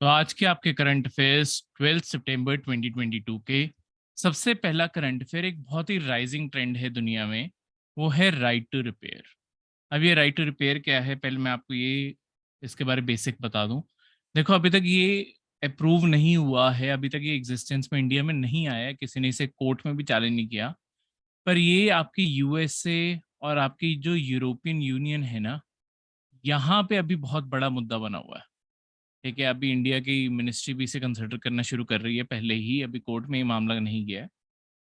तो आज के आपके करंट अफेयर्स 12 सितंबर 2022 के सबसे पहला करंट अफेयर एक बहुत ही राइजिंग ट्रेंड है दुनिया में। वो है राइट टू रिपेयर। अब ये राइट टू रिपेयर क्या है, पहले मैं आपको ये इसके बारे में बेसिक बता दूं। देखो, अभी तक ये अप्रूव नहीं हुआ है, अभी तक ये एग्जिस्टेंस में इंडिया में नहीं आया है, किसी ने इसे कोर्ट में भी चैलेंज नहीं किया। पर ये आपकी यूएसए और आपकी जो यूरोपियन यूनियन है ना, यहाँ पे अभी बहुत बड़ा मुद्दा बना हुआ है। ठीक है, अभी इंडिया की मिनिस्ट्री भी इसे कंसिडर करना शुरू कर रही है पहले ही, अभी कोर्ट में ये मामला नहीं गया है।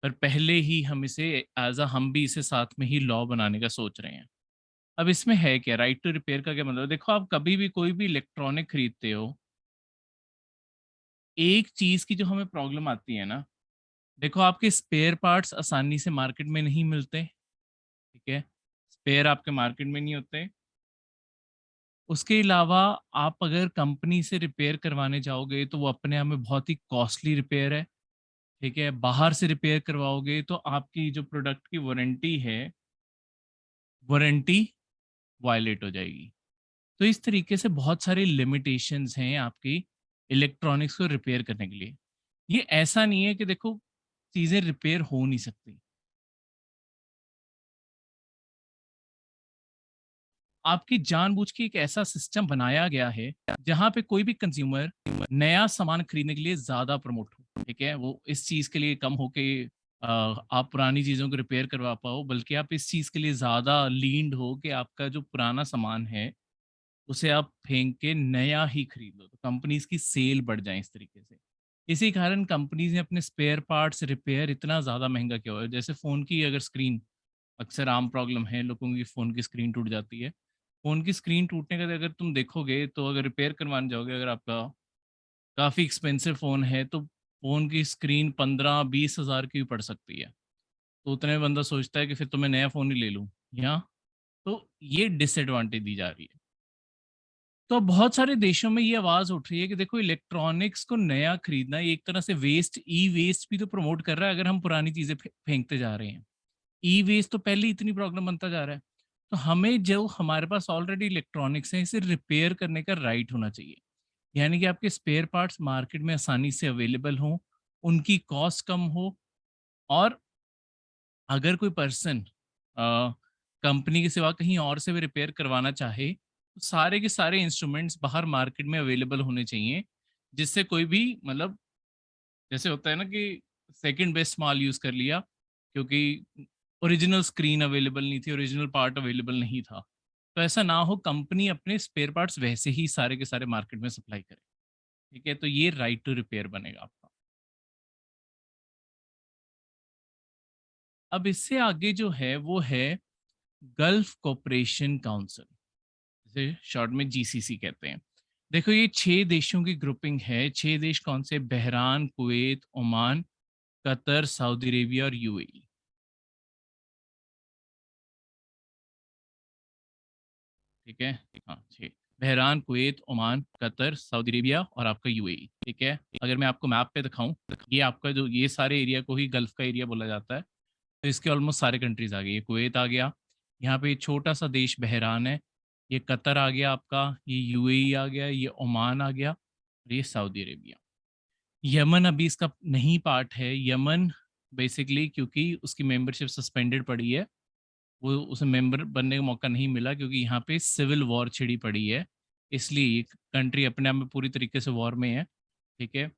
पर पहले ही हम इसे हम भी इसे साथ में ही लॉ बनाने का सोच रहे हैं। अब इसमें है क्या, राइट टू रिपेयर का क्या मतलब? देखो, आप कभी भी कोई भी इलेक्ट्रॉनिक खरीदते हो, एक चीज की जो हमें प्रॉब्लम आती है ना, देखो आपके स्पेयर पार्ट्स आसानी से मार्केट में नहीं मिलते। ठीक है, स्पेयर आपके मार्केट में नहीं होते। उसके अलावा आप अगर कंपनी से रिपेयर करवाने जाओगे तो वो अपने आप में बहुत ही कॉस्टली रिपेयर है। ठीक है, बाहर से रिपेयर करवाओगे तो आपकी जो प्रोडक्ट की वारंटी है, वारंटी वायलेट हो जाएगी। तो इस तरीके से बहुत सारी लिमिटेशंस हैं आपकी इलेक्ट्रॉनिक्स को रिपेयर करने के लिए। ये ऐसा नहीं है कि देखो चीज़ें रिपेयर हो नहीं सकती। आपकी जानबूझ के एक ऐसा सिस्टम बनाया गया है जहाँ पे कोई भी कंज्यूमर नया सामान खरीदने के लिए ज़्यादा प्रमोट हो। ठीक है, वो इस चीज़ के लिए कम हो के आप पुरानी चीज़ों को रिपेयर करवा पाओ, बल्कि आप इस चीज़ के लिए ज़्यादा लीन्ड हो कि आपका जो पुराना सामान है उसे आप फेंक के नया ही खरीद लो, तो कंपनीज की सेल बढ़ जाए इस तरीके से। इसी कारण कंपनीज ने अपने स्पेयर पार्ट्स रिपेयर इतना ज़्यादा महंगा किया हुआ है। जैसे फ़ोन की अगर स्क्रीन, अक्सर आम प्रॉब्लम है लोगों की, फ़ोन की स्क्रीन टूट जाती है। फ़ोन की स्क्रीन टूटने का अगर तुम देखोगे, तो अगर रिपेयर करवाने जाओगे, अगर आपका काफ़ी एक्सपेंसिव फ़ोन है, तो फ़ोन की स्क्रीन 15-20 हज़ार की भी पड़ सकती है। तो उतने में बंदा सोचता है कि फिर तो मैं नया फ़ोन ही ले लूँ। या तो ये डिसएडवांटेज दी जा रही है। तो अब बहुत सारे देशों में ये आवाज़ उठ रही है कि देखो, इलेक्ट्रॉनिक्स को नया खरीदना ये एक तरह से वेस्ट, ई वेस्ट भी तो प्रमोट कर रहा है, अगर हम पुरानी चीज़ें फेंकते जा रहे हैं। ई वेस्ट तो पहले ही इतनी प्रॉब्लम बनता जा रहा है। तो हमें जो हमारे पास ऑलरेडी इलेक्ट्रॉनिक्स है, इसे रिपेयर करने का राइट होना चाहिए। यानी कि आपके स्पेयर पार्ट्स मार्केट में आसानी से अवेलेबल हों, उनकी कॉस्ट कम हो, और अगर कोई पर्सन कंपनी के सिवा कहीं और से भी रिपेयर करवाना चाहे, तो सारे के सारे इंस्ट्रूमेंट्स बाहर मार्केट में अवेलेबल होने चाहिए, जिससे कोई भी मतलब, जैसे होता है ना कि सेकंड बेस्ट माल यूज़ कर लिया, क्योंकि ओरिजिनल स्क्रीन अवेलेबल नहीं थी, ओरिजिनल पार्ट अवेलेबल नहीं था। तो ऐसा ना हो, कंपनी अपने स्पेयर पार्ट्स वैसे ही सारे के सारे मार्केट में सप्लाई करे। ठीक है, तो ये राइट टू रिपेयर बनेगा आपका। अब इससे आगे जो है वो है गल्फ कोऑपरेशन काउंसिल, जिसे शॉर्ट में जीसीसी कहते हैं। देखो, ये 6 देशों की ग्रुपिंग है। 6 देश कौन से? Bahrain, Kuwait, Oman, Qatar, Saudi Arabia और यूएई। ठीक है, हाँ 6। Bahrain, Kuwait, Oman, Qatar, Saudi Arabia और आपका यूएई। ठीक है, अगर मैं आपको मैप पे दिखाऊं, ये आपका जो ये सारे एरिया को ही गल्फ का एरिया बोला जाता है। तो इसके ऑलमोस्ट सारे कंट्रीज आ गए। ये कुवैत आ गया, यहाँ पे ये छोटा सा देश बहरान है, ये कतर आ गया आपका, ये यूएई आ गया, ये ओमान आ गया और ये सऊदी अरेबिया। यमन अभी इसका नहीं पार्ट है। यमन बेसिकली क्योंकि उसकी मेंबरशिप सस्पेंडेड पड़ी है, वो उसे मेंबर बनने का मौका नहीं मिला, क्योंकि यहाँ पे सिविल वॉर छिड़ी पड़ी है। इसलिए ये कंट्री अपने आप में पूरी तरीके से वॉर में है। ठीक है,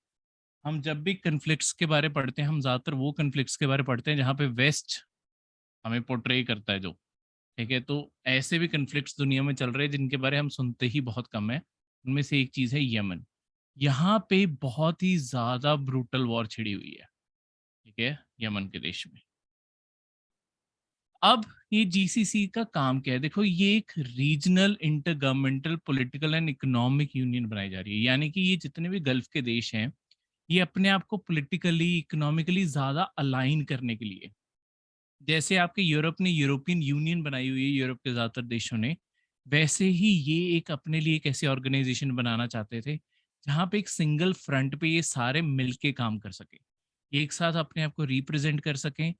हम जब भी कन्फ्लिक्ट्स के बारे पढ़ते हैं, हम ज़्यादातर वो कन्फ्लिक्ट्स के बारे पढ़ते हैं जहाँ पे वेस्ट हमें पोर्ट्रे करता है जो। ठीक है, तो ऐसे भी कन्फ्लिक्ट्स दुनिया में चल रहे हैं जिनके बारे हम सुनते ही बहुत कम है। उनमें से एक चीज़ है यमन। यहाँ पे बहुत ही ज़्यादा ब्रूटल वॉर छिड़ी हुई है। ठीक है, यमन के देश में। अब ये जीसीसी का काम क्या है? देखो, ये एक regional intergovernmental political and economic union बनाई जा रही है। यानी कि ये जितने भी गल्फ के देश हैं, ये अपने आप को पॉलिटिकली, इकोनॉमिकली ज़्यादा अलाइन करने के लिए, जैसे आपके यूरोप ने यूरोपियन यूनियन बनाई हुई है, यूरोप के ज़्यादातर देशों ने, वैसे ही ये एक अपने लिए एक ऐसी ऑर्गेनाइजेशन बनाना चाहते थे जहाँ पे एक सिंगल फ्रंट पे ये सारे मिलके काम कर सके, एक साथ अपने आप को रिप्रेजेंट कर सकें,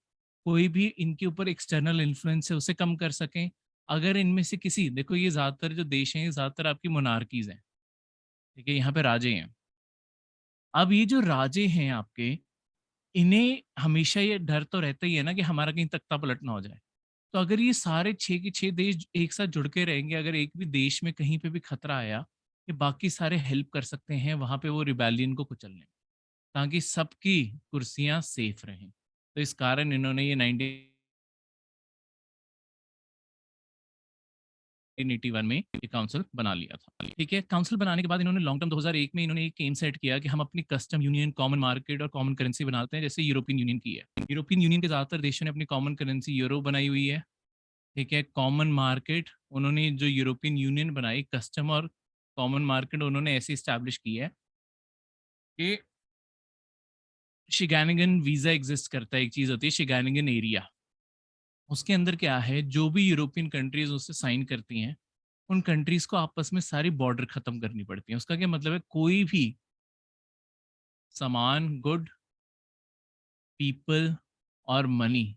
कोई भी इनके ऊपर एक्सटर्नल इन्फ्लुएंस है उसे कम कर सकें। अगर इनमें से किसी, देखो ये ज़्यादातर जो देश हैं, ये ज़्यादातर आपकी मोनार्कीज हैं। ठीक है, यहाँ पे राजे हैं। अब ये जो राजे हैं आपके, इन्हें हमेशा ये डर तो रहता ही है ना कि हमारा कहीं तख्ता पलट ना हो जाए। तो अगर ये सारे 6 के 6 देश एक साथ जुड़ के रहेंगे, अगर एक भी देश में कहीं पे भी खतरा आया, ये बाकी सारे हेल्प कर सकते हैं वहाँ पे वो रिबेलियन को कुचलने में, ताकि सबकी कुर्सियाँ सेफ रहें। तो इस कारण इन्होंने ये 1981 में ये काउंसिल बना लिया था। ठीक है, काउंसिल बनाने के बाद इन्होंने लॉन्ग टर्म 2001 में इन्होंने एक एम सेट किया कि हम अपनी कस्टम यूनियन, कॉमन मार्केट और कॉमन करेंसी बनाते हैं, जैसे यूरोपियन यूनियन की है। यूरोपियन यूनियन के ज़्यादातर देशों ने अपनी कॉमन करेंसी यूरो बनाई हुई है। ठीक है, कॉमन मार्केट उन्होंने जो यूरोपियन यूनियन बनाई, कस्टम और कॉमन मार्केट उन्होंने ऐसे इस्टेब्लिश की है कि शिगैनिगन वीज़ा एग्जिस्ट करता है, एक चीज़ होती है शिगैनिगन एरिया। उसके अंदर क्या है, जो भी यूरोपियन कंट्रीज उससे साइन करती हैं, उन कंट्रीज को आपस में सारी बॉर्डर खत्म करनी पड़ती है। उसका क्या मतलब है, कोई भी सामान, गुड, पीपल और मनी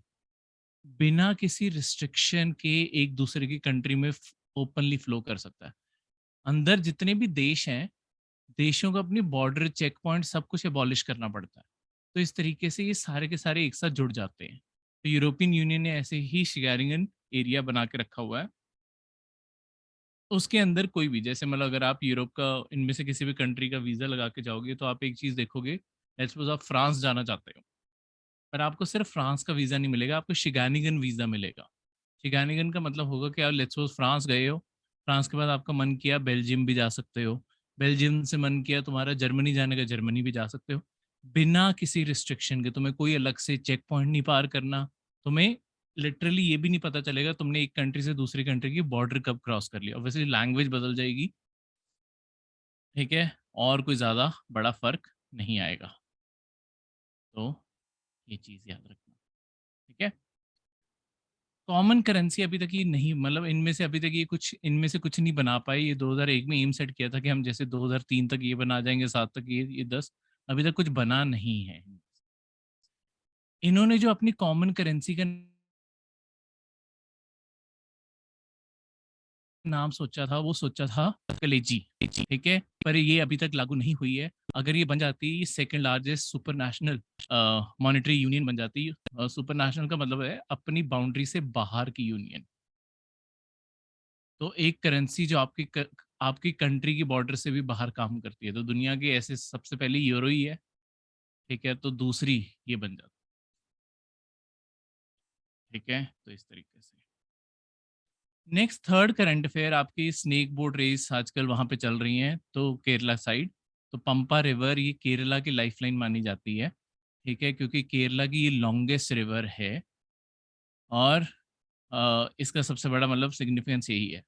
बिना किसी रिस्ट्रिक्शन के एक दूसरे की कंट्री में ओपनली फ्लो कर सकता है। अंदर जितने भी देश हैं, देशों को अपनी बॉर्डर, चेक पॉइंट, सब कुछ एबॉलिश करना पड़ता है। तो इस तरीके से ये सारे के सारे एक साथ जुड़ जाते हैं। तो यूरोपियन यूनियन ने ऐसे ही शिगारिंगन एरिया बना के रखा हुआ है। उसके अंदर कोई भी, जैसे मतलब अगर आप यूरोप का इनमें से किसी भी कंट्री का वीज़ा लगा के जाओगे, तो आप एक चीज़ देखोगे, लेट्स सपोज आप फ्रांस जाना चाहते हो, पर आपको सिर्फ फ्रांस का वीज़ा नहीं मिलेगा, आपको शिगानिगन वीज़ा मिलेगा। शिगानिगन का मतलब होगा कि आप लेट्स सपोज फ्रांस गए हो, फ्रांस के बाद आपका मन किया बेल्जियम भी जा सकते हो, बेल्जियम से मन किया तुम्हारा जर्मनी जाने का, जर्मनी भी जा सकते हो, बिना किसी रिस्ट्रिक्शन के। तुम्हें कोई अलग से चेक पॉइंट नहीं पार करना, तुम्हें लिटरली ये भी नहीं पता चलेगा तुमने एक कंट्री से दूसरी कंट्री की बॉर्डर कब क्रॉस कर लिया। ऑब्वियसली लैंग्वेज बदल जाएगी, ठीक है, और कोई ज़्यादा बड़ा फ़र्क नहीं आएगा। तो ये चीज़ याद रखना, ठीक है। कॉमन करेंसी अभी तक ये नहीं, मतलब इनमें से अभी तक ये कुछ, इनमें से कुछ नहीं बना पाए। ये 2001 में एम सेट किया था कि हम जैसे 2003 तक ये बना जाएंगे, 7 तक ये 10, अभी तक कुछ बना नहीं है। इन्होंने जो अपनी कॉमन करेंसी का नाम सोचा था, वो सोचा था कलेजी, ठीक है, पर ये अभी तक लागू नहीं हुई है। अगर ये बन जाती है, ये second largest super national monetary union बन जाती है। सुपर नेशनल का मतलब है अपनी बाउंड्री से बाहर की यूनियन। तो एक करेंसी जो आपकी कंट्री की बॉर्डर से भी बाहर काम करती है, तो दुनिया के ऐसे सबसे पहले यूरो ही है, ठीक है, तो दूसरी ये बन जाती है, ठीक है। तो इस तरीके से नेक्स्ट थर्ड करंट अफेयर आपकी स्नेक बोट रेस आजकल वहां पे चल रही हैं, तो केरला साइड। तो पंपा रिवर ये केरला की लाइफलाइन मानी जाती है, ठीक है, क्योंकि केरला की ये लॉन्गेस्ट रिवर है। और इसका सबसे बड़ा मतलब सिग्निफिकेंस यही है।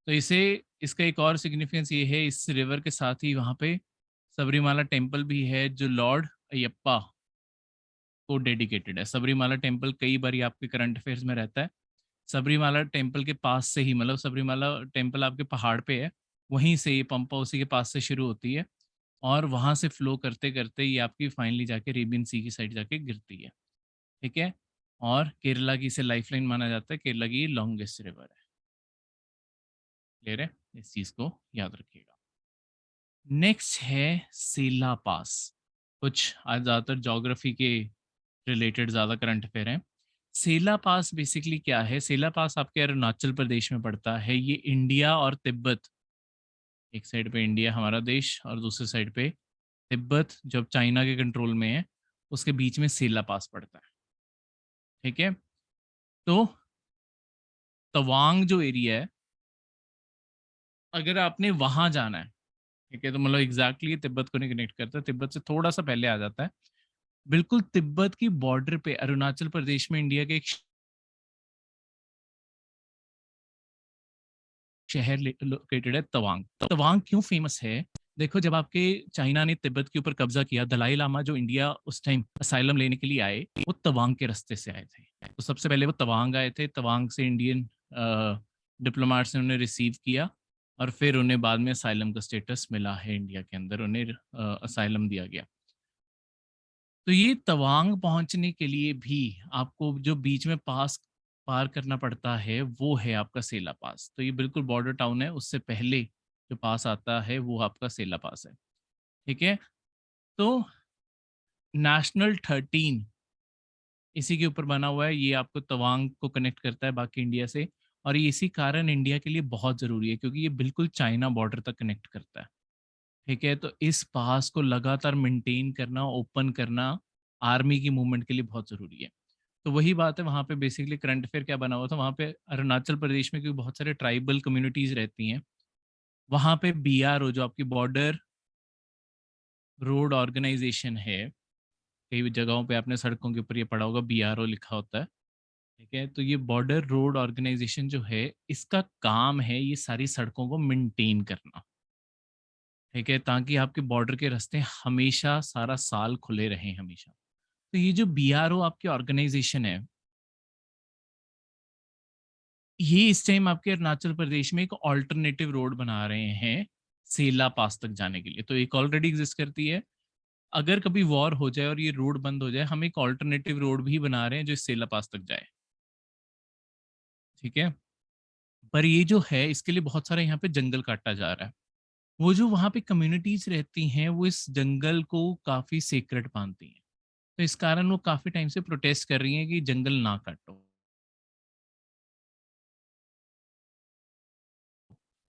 तो इसे, इसका एक और सिग्निफिकेंस ये है, इस रिवर के साथ ही वहाँ पे सबरीमाला टेम्पल भी है, जो लॉर्ड अयप्पा को डेडिकेटेड है। सबरीमाला टेम्पल कई बार ये आपके करंट अफेयर्स में रहता है। सबरीमाला टेम्पल के पास से ही, मतलब सबरीमाला टेम्पल आपके पहाड़ पे है, वहीं से ये पंपा उसी के पास से शुरू होती है, और वहाँ से फ्लो करते करते ये आपकी फाइनली जाके अरेबियन सी की साइड जाके गिरती है, ठीक है। और केरला की इसे लाइफलाइन माना जाता है, केरला की लॉन्गेस्ट रिवर है। क्लियर है, इस चीज़ को याद रखिएगा। नेक्स्ट है सेला पास। कुछ आज ज़्यादातर ज्योग्राफी के रिलेटेड ज़्यादा करंट अफेयर हैं। सेला पास बेसिकली क्या है, सेला पास आपके अरुणाचल प्रदेश में पड़ता है। ये इंडिया और तिब्बत, एक साइड पे इंडिया हमारा देश और दूसरी साइड पे तिब्बत जब चाइना के कंट्रोल में है, उसके बीच में सेला पास पड़ता है, ठीक है। तो तवांग जो एरिया है, अगर आपने वहां जाना है, ठीक है, तो मतलब एग्जैक्टली तिब्बत को नहीं कनेक्ट करता, तिब्बत से थोड़ा सा पहले आ जाता है, बिल्कुल तिब्बत की बॉर्डर पे अरुणाचल प्रदेश में इंडिया के एक शहर लोकेटेड है, तवांग। तवांग क्यों फेमस है, देखो, जब आपके चाइना ने तिब्बत के ऊपर कब्जा किया, दलाई लामा जो इंडिया उस टाइम असाइलम लेने के लिए आए, वो तवांग के रास्ते से आए थे। तो सबसे पहले वो तवांग आए थे, तवांग से इंडियन डिप्लोमेट्स ने उन्हें रिसीव किया, और फिर उन्हें बाद में असाइलम का स्टेटस मिला है, इंडिया के अंदर उन्हें असाइलम दिया गया। तो ये तवांग पहुंचने के लिए भी आपको जो बीच में पास पार करना पड़ता है, वो है आपका सेला पास। तो ये बिल्कुल बॉर्डर टाउन है, उससे पहले जो पास आता है वो आपका सेला पास है, ठीक है। तो नेशनल 13 इसी के ऊपर बना हुआ है, ये आपको तवांग को कनेक्ट करता है बाकी इंडिया से, और ये इसी कारण इंडिया के लिए बहुत ज़रूरी है क्योंकि ये बिल्कुल चाइना बॉर्डर तक कनेक्ट करता है। ठीक है, तो इस पास को लगातार मेंटेन करना, ओपन करना आर्मी की मूवमेंट के लिए बहुत ज़रूरी है। तो वही बात है, वहाँ पे बेसिकली करंट अफेयर क्या बना हुआ था, वहाँ पे अरुणाचल प्रदेश में क्योंकि बहुत सारे ट्राइबल कम्युनिटीज़ रहती हैं, वहाँ पे बीआरओ जो आपकी बॉर्डर रोड ऑर्गेनाइजेशन है, कई भी जगहों पे आपने सड़कों के ऊपर ये पढ़ा होगा बीआरओ लिखा होता है। ठीक है, तो ये बॉर्डर रोड ऑर्गेनाइजेशन जो है, इसका काम है ये सारी सड़कों को मेंटेन करना। ठीक है, ताकि आपके बॉर्डर के रास्ते हमेशा सारा साल खुले रहें हमेशा। तो ये जो बीआरओ आपकी ऑर्गेनाइजेशन है, ये इस टाइम आपके अरुणाचल प्रदेश में एक ऑल्टरनेटिव रोड बना रहे हैं सेला पास तक जाने के लिए। तो एक ऑलरेडी एग्जिस्ट करती है, अगर कभी वॉर हो जाए और ये रोड बंद हो जाए, हम एक ऑल्टरनेटिव रोड भी बना रहे हैं जो इस सेला पास तक जाए। ठीक है, पर ये जो है इसके लिए बहुत सारा यहाँ पे जंगल काटा जा रहा है। वो जो वहाँ पे कम्युनिटीज रहती हैं वो इस जंगल को काफी सेक्रेट मानती हैं, तो इस कारण वो काफी टाइम से प्रोटेस्ट कर रही हैं कि जंगल ना काटो।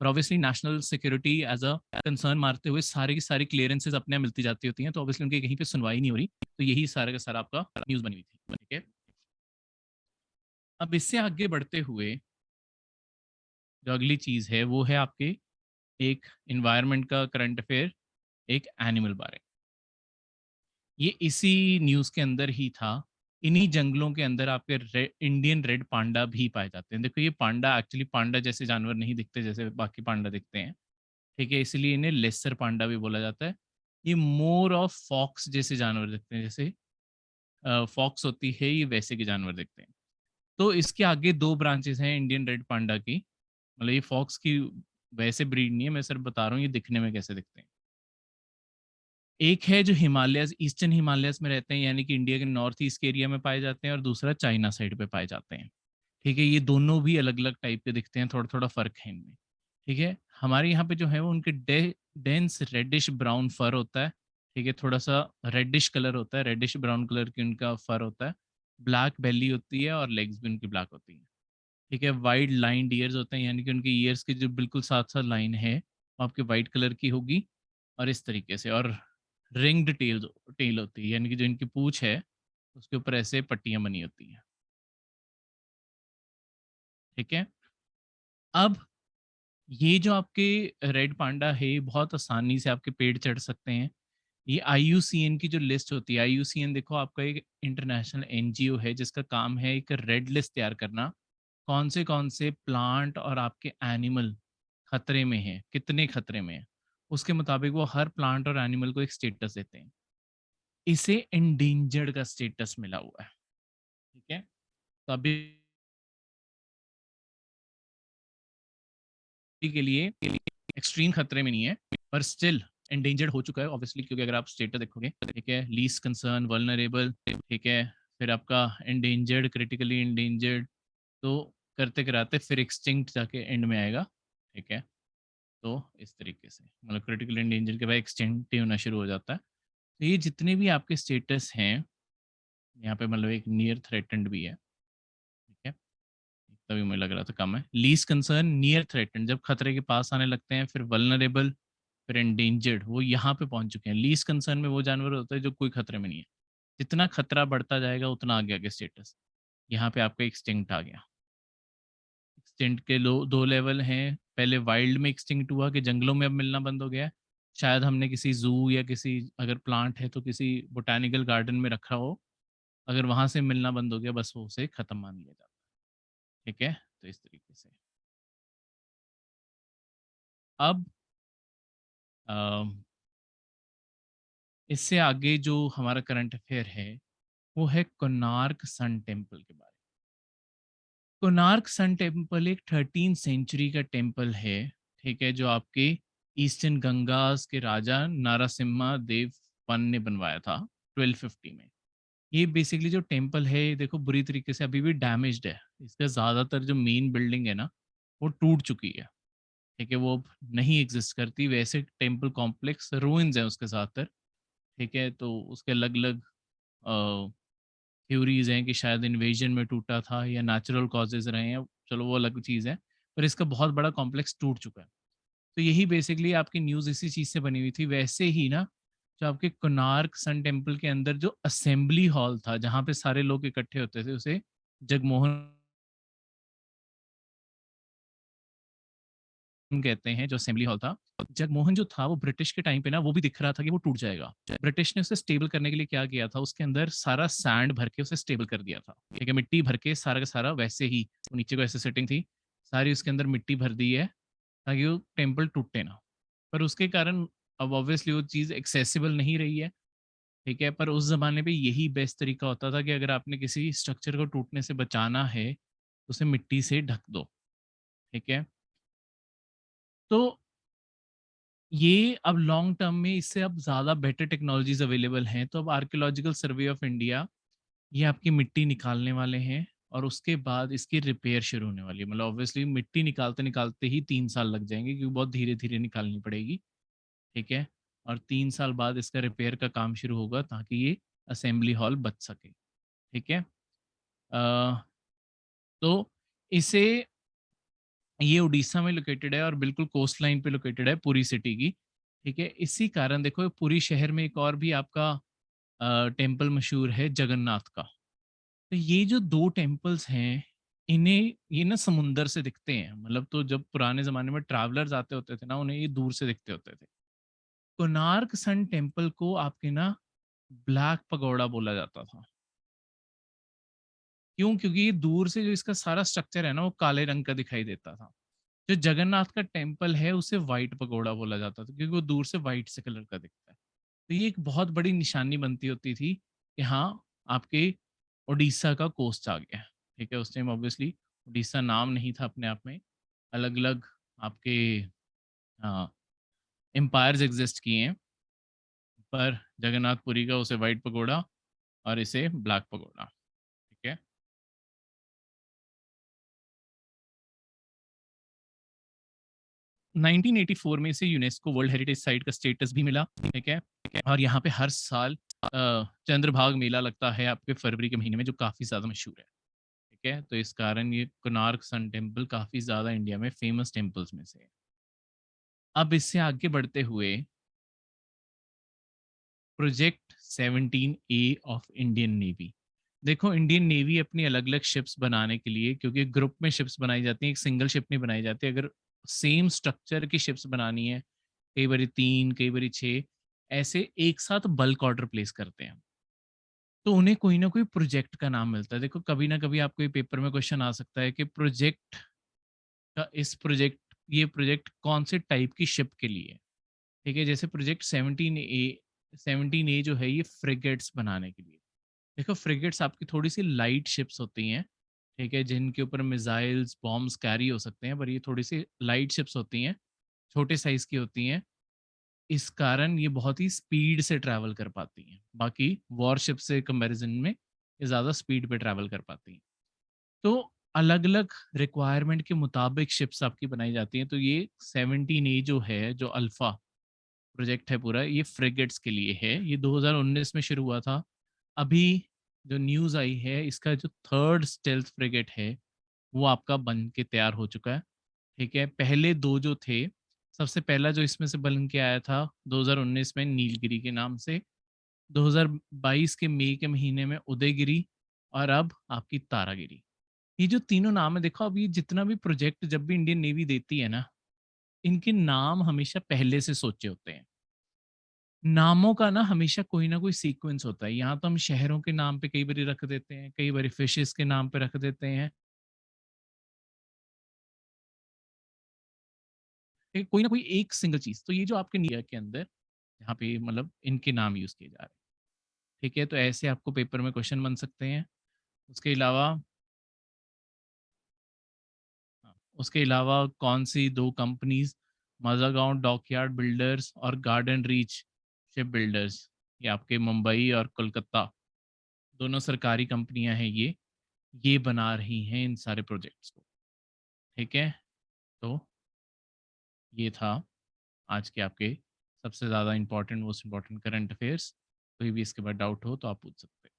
और obviously national security as a concern मारते हुए सारी की सारी क्लियरेंसेज अपने यहाँ मिलती जाती होती हैं, तो ऑब्वियसली उनकी कहीं पे सुनवाई नहीं हो रही। तो यही सारा का सारा आपका न्यूज़ बनी हुई थी। ठीक है, अब इससे आगे बढ़ते हुए जो अगली चीज़ है वो है आपके एक इन्वायरमेंट का करंट अफेयर, एक एनिमल बारे। ये इसी न्यूज़ के अंदर ही था। इन्हीं जंगलों के अंदर आपके इंडियन रेड पांडा भी पाए जाते हैं। देखो ये पांडा एक्चुअली पांडा जैसे जानवर नहीं दिखते जैसे बाकी पांडा दिखते हैं। ठीक है, इसलिए इन्हें लेसर पांडा भी बोला जाता है। ये मोर ऑफ फॉक्स जैसे जानवर दिखते हैं, जैसे फॉक्स होती है ये वैसे के जानवर दिखते हैं। तो इसके आगे दो ब्रांचेस हैं इंडियन रेड पांडा की, मतलब ये फॉक्स की वैसे ब्रीड नहीं है, मैं सिर्फ बता रहा हूँ ये दिखने में कैसे दिखते हैं। एक है जो हिमालयस, ईस्टर्न हिमालयस में रहते हैं, यानी कि इंडिया के नॉर्थ ईस्ट के एरिया में पाए जाते हैं, और दूसरा चाइना साइड पे पाए जाते हैं। ठीक है, ये दोनों भी अलग अलग टाइप के दिखते हैं, थोड़ा थोड़ा फर्क है इनमें। ठीक है, हमारे यहाँ पे जो है वो उनके डेंस रेडिश ब्राउन फर होता है। ठीक है, थोड़ा सा रेडिश कलर होता है, रेडिश ब्राउन कलर की उनका फर होता है। ब्लैक बेली होती है और लेग्स भी उनकी ब्लैक होती हैं। ठीक है, वाइड लाइंड ईयर्स होते हैं, यानी कि उनके ईयर्स की जो बिल्कुल साथ साथ लाइन है वो आपके वाइट कलर की होगी, और इस तरीके से, और रिंग्ड टेल होती है, यानी कि जो इनकी पूंछ है उसके ऊपर ऐसे पट्टियां बनी होती हैं। ठीक है, अब ये जो आपके रेड पांडा है ये बहुत आसानी से आपके पेड़ चढ़ सकते हैं। ये आईयूसीएन की जो लिस्ट होती है, आईयूसीएन देखो आपका एक इंटरनेशनल एनजीओ है जिसका काम है एक रेड लिस्ट तैयार करना, कौन से प्लांट और आपके एनिमल खतरे में हैं, कितने खतरे में हैं, उसके मुताबिक वो हर प्लांट और एनिमल को एक स्टेटस देते हैं। इसे एंडेंजर्ड का स्टेटस मिला हुआ है। ठीक है, तो अभी के लिए एक्सट्रीम खतरे में नहीं है, पर स्टिल एंडेंजर्ड हो चुका है ऑब्वियसली, क्योंकि अगर आप स्टेटस देखोगे, ठीक है, लीस्ट कंसर्न, वल्नरेबल, ठीक है, फिर आपका एंडेंजर्ड, क्रिटिकली एंडेंजर्ड, तो करते कराते फिर एक्सटिंक्ट जाके एंड में आएगा। ठीक है, तो इस तरीके से मतलब क्रिटिकल एंडेंजर के बाद एक्सटिंक्ट ही होना शुरू हो जाता है। तो ये जितने भी आपके स्टेटस हैं यहाँ पे, मतलब एक नियर थ्रेटन्ड भी है। ठीक है, तभी मुझे लग रहा था कम है। लीस्ट कंसर्न, नियर थ्रेटन्ड, जब खतरे के पास आने लगते हैं, फिर वल्नरेबल, फिर एंडेंजर्ड, वो यहाँ पे पहुंच चुके हैं। लीस्ट कंसर्न में वो जानवर होता है जो कोई खतरे में नहीं है, जितना खतरा बढ़ता जाएगा उतना आगे आगे स्टेटस। यहाँ पे आपका एक्सटिंक्ट आ गया। एक्सटिंक्ट के दो लेवल हैं, पहले वाइल्ड में एक्सटिंक्ट हुआ कि जंगलों में अब मिलना बंद हो गया है, शायद हमने किसी जू या किसी, अगर प्लांट है तो किसी बोटानिकल गार्डन में रखा हो, अगर वहां से मिलना बंद हो गया बस वो उसे खत्म मान लिया जाता है। ठीक है, तो इस तरीके से अब अम, इससे आगे जो हमारा करंट अफेयर है वो है कोणार्क सन टेम्पल के बारे में। कोणार्क सन टेम्पल एक 13th सेंचुरी का टेम्पल है। ठीक है, जो आपके ईस्टर्न गंगास के राजा नारासिम्हा देव वन ने बनवाया था 1250 में। ये बेसिकली जो टेम्पल है ये देखो बुरी तरीके से अभी भी डैमेज्ड है, इसका ज़्यादातर जो मेन बिल्डिंग है ना वो टूट चुकी है। ठीक है, वो अब नहीं एग्जिस्ट करती, वैसे टेम्पल कॉम्प्लेक्स रूइंस है उसके ज़्यादातर। ठीक है, तो उसके अलग अलग थ्योरीज हैं कि शायद इन्वेजन में टूटा था या नेचुरल कॉजेज रहे हैं, चलो वो अलग चीज़ है, पर इसका बहुत बड़ा कॉम्प्लेक्स टूट चुका है। तो यही बेसिकली आपकी न्यूज़ इसी चीज़ से बनी हुई थी। वैसे ही ना, जो आपके कोणार्क सन टेम्पल के अंदर जो असेंबली हॉल था, जहाँ पे सारे लोग इकट्ठे होते थे, उसे जगमोहन कहते हैं, जो असेंबली हॉल था। जगमोहन जो था वो ब्रिटिश के टाइम पे ना वो भी दिख रहा था कि वो टूट जाएगा। ब्रिटिश ने उसे स्टेबल करने के लिए क्या किया था, उसके अंदर सारा सैंड भर के उसे स्टेबल कर दिया था। ठीक है, मिट्टी भर के सारा का सारा वैसे ही, वो नीचे को ऐसे सेटिंग थी, सारी उसके अंदर मिट्टी भर दी है ताकि वो टेम्पल टूटे ना। पर उसके कारण अब ऑब्वियसली वो चीज़ एक्सेसिबल नहीं रही है, ठीक है? पर उस ज़माने पे यही बेस्ट तरीका होता था कि अगर आपने किसी स्ट्रक्चर को टूटने से बचाना है, तो उसे मिट्टी से ढक दो, ठीक है? तो ये अब लॉन्ग टर्म में इससे अब ज़्यादा बेटर टेक्नोलॉजीज़ अवेलेबल हैं, तो अब आर्कियोलॉजिकल सर्वे ऑफ इंडिया ये आपकी मिट्टी निकालने वाले हैं और उसके बाद इसकी रिपेयर शुरू होने वाली है। मतलब ऑब्वियसली मिट्टी निकालते-निकालते ही 3 साल लग जाएँगे क्योंकि बहुत धीरे-धीरे निकालनी पड़ेगी, ठीक है? और 3 साल बाद इसका रिपेयर का काम शुरू होगा ताकि ये असेंबली हॉल बच सके, ठीक है? अ, तो इसे ये उड़ीसा में लोकेटेड है और बिल्कुल कोस्ट लाइन पे लोकेटेड है पुरी सिटी की, ठीक है? इसी कारण देखो पुरी शहर में एक और भी आपका टेम्पल मशहूर है जगन्नाथ का। तो ये जो 2 टेम्पल्स हैं, इन्हें ये ना समुंदर से दिखते हैं। मतलब तो जब पुराने ज़माने में ट्रैवलर्स आते होते थे ना, उन्हें ये दूर से दिखते होते थे। कोणार्क सन टेम्पल को आपके ना ब्लैक पगोड़ा बोला जाता था। क्यों? क्योंकि ये दूर से जो इसका सारा स्ट्रक्चर है ना, वो काले रंग का दिखाई देता था। जो जगन्नाथ का टेम्पल है, उसे व्हाइट पगोड़ा बोला जाता था क्योंकि वो दूर से व्हाइट से कलर का दिखता है। तो ये एक बहुत बड़ी निशानी बनती होती थी कि हाँ, आपके ओडिशा का कोस्ट आ गया है, ठीक है? उस टाइम ऑब्वियसली ओडिशा नाम नहीं था अपने आप में, अलग-अलग आपके एम्पायर्स एग्ज़िस्ट किए हैं, पर जगन्नाथपुरी का उसे व्हाइट पगोड़ा और इसे ब्लैक पगोड़ा, ठीक है? 1984 में इसे यूनेस्को वर्ल्ड हेरिटेज साइट का स्टेटस भी मिला, ठीक है? और यहाँ पे हर साल चंद्रभाग मेला लगता है आपके फरवरी के महीने में, जो काफ़ी ज़्यादा मशहूर है, ठीक है? तो इस कारण ये कोणार्क सन टेम्पल काफ़ी ज़्यादा इंडिया में फेमस टेम्पल्स में से है। अब इससे आगे बढ़ते हुए project 17 A of Indian navy. देखो इंडियन नेवी अपनी अलग-अलग शिप्स बनाने के लिए, क्योंकि ग्रुप में शिप्स बनाई जाती हैं, एक सिंगल शिप नहीं बनाई जाती। अगर सेम स्ट्रक्चर की शिप्स बनानी है, कई बारी 3, कई बारी 6, ऐसे एक साथ बल्क ऑर्डर प्लेस करते हैं। तो उन्हें कोई ना कोई प्रोजेक्ट का नाम मिलता है। देखो कभी ना कभी आपको ये पेपर में क्वेश्चन आ सकता है कि प्रोजेक्ट का इस प्रोजेक्ट ये प्रोजेक्ट कौन से टाइप की शिप के लिए है, ठीक है? जैसे प्रोजेक्ट 17 ए जो है ये फ्रिगेट्स बनाने के लिए। देखो फ्रिगेट्स आपकी थोड़ी-सी लाइट शिप्स होती हैं, ठीक है? जिनके ऊपर मिसाइल्स, बॉम्ब्स कैरी हो सकते हैं, पर ये थोड़ी-सी लाइट शिप्स होती हैं, छोटे साइज़ की होती हैं। इस कारण ये बहुत ही स्पीड से ट्रैवल कर पाती हैं। बाकी वॉरशिप से कंपैरिज़न में ये ज़्यादा स्पीड पे ट्रैवल कर पाती हैं। तो अलग-अलग रिक्वायरमेंट के मुताबिक शिप्स आपकी बनाई जाती हैं। तो ये 17 ए जो है, जो अल्फ़ा प्रोजेक्ट है पूरा, ये फ्रिगेट्स के लिए है। ये 2019 में शुरू हुआ था। अभी जो न्यूज़ आई है, इसका जो 3rd स्टेल्थ फ्रिगेट है, वो आपका बन के तैयार हो चुका है, ठीक है? पहले 2 जो थे, सबसे पहला जो इसमें से बन के आया था 2019 में नीलगिरी के नाम से, 2022 के मई के महीने में उदयगिरी और अब आपकी तारागिरी। ये जो तीनों नाम है, देखो अब ये जितना भी प्रोजेक्ट जब भी इंडियन नेवी देती है ना, इनके नाम हमेशा पहले से सोचे होते हैं। नामों का ना हमेशा कोई ना कोई सीक्वेंस होता है। यहाँ तो हम शहरों के नाम पे कई बारी रख देते हैं, कई बारी फिशेज़ के नाम पे रख देते हैं। कोई ना कोई एक सिंगल चीज़। तो ये जो आपके इंडिया के अंदर यहाँ पे मतलब इनके नाम यूज़ किए जा रहे हैं, ठीक है? तो ऐसे आपको पेपर में क्वेश्चन बन सकते हैं। उसके अलावा हाँ, उसके अलावा कौन-सी 2 कंपनीज़ माज़ागांव डॉकयार्ड बिल्डर्स और गार्डन रीच शिप बिल्डर्स, ये आपके मुंबई और कोलकाता दोनों सरकारी कंपनियाँ हैं ये बना रही हैं इन सारे प्रोजेक्ट्स को, ठीक है? तो ये था आज के आपके सबसे ज़्यादा important most important current affairs. कोई भी इसके बाद डाउट हो तो आप पूछ सकते हैं।